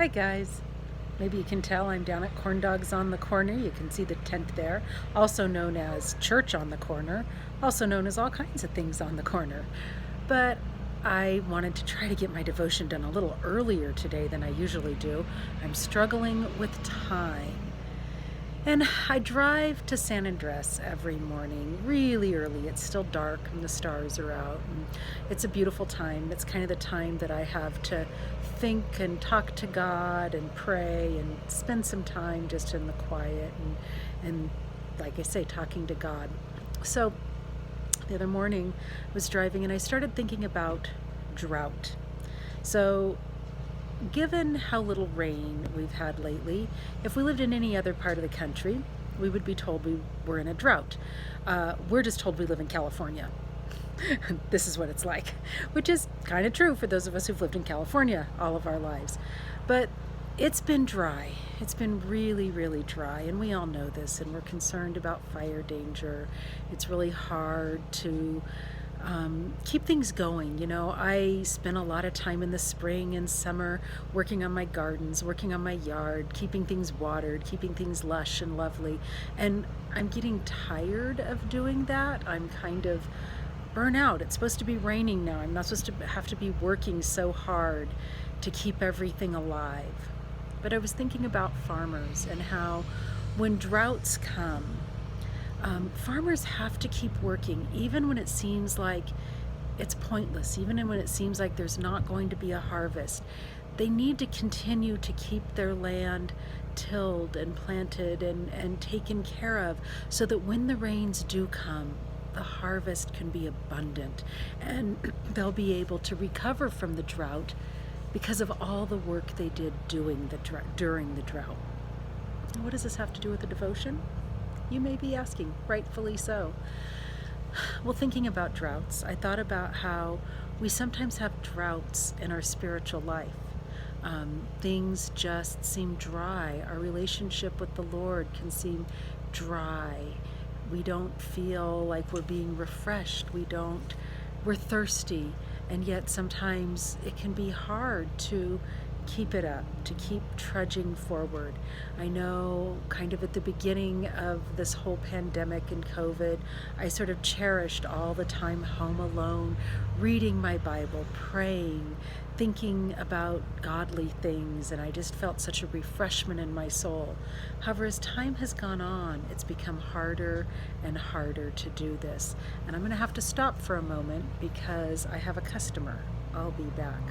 Hi guys. Maybe you can tell I'm down at Corn Dogs on the Corner. You can see the tent there, also known as Church on the Corner, also known as all kinds of things on the corner. But I wanted to try to get my devotion done a little earlier today than I usually do. I'm struggling with time. And I drive to San Andres every morning, really early. It's still dark and the stars are out. And it's a beautiful time. It's kind of the time that I have to think and talk to God and pray and spend some time just in the quiet and like I say, talking to God. So the other morning I was driving and I started thinking about drought. So given how little rain we've had lately, if we lived in any other part of the country, we would be told we were in a drought. We're just told we live in California. This is what it's like, which is kind of true for those of us who've lived in California all of our lives. But it's been dry. It's been really, really dry, and we all know this, and we're concerned about fire danger. It's really hard to keep things going. You know, I spend a lot of time in the spring and summer working on my gardens, working on my yard, keeping things watered, keeping things lush and lovely. And I'm getting tired of doing that. I'm kind of burnt out. It's supposed to be raining now. I'm not supposed to have to be working so hard to keep everything alive. But I was thinking about farmers and how when droughts come, farmers have to keep working even when it seems like it's pointless, even when it seems like there's not going to be a harvest. They need to continue to keep their land tilled and planted and taken care of so that when the rains do come, the harvest can be abundant and they'll be able to recover from the drought because of all the work they did during the drought. What does this have to do with the devotion? You may be asking, rightfully so. Well, thinking about droughts, I thought about how we sometimes have droughts in our spiritual life. Things just seem dry. Our relationship with the Lord can seem dry. We don't feel like we're being refreshed. We're thirsty. And yet sometimes it can be hard to keep it up, to keep trudging forward. I know kind of at the beginning of this whole pandemic and COVID, I sort of cherished all the time home alone, reading my Bible, praying, thinking about godly things, and I just felt such a refreshment in my soul. However, as time has gone on, it's become harder and harder to do this. And I'm going to have to stop for a moment because I have a customer. I'll be back.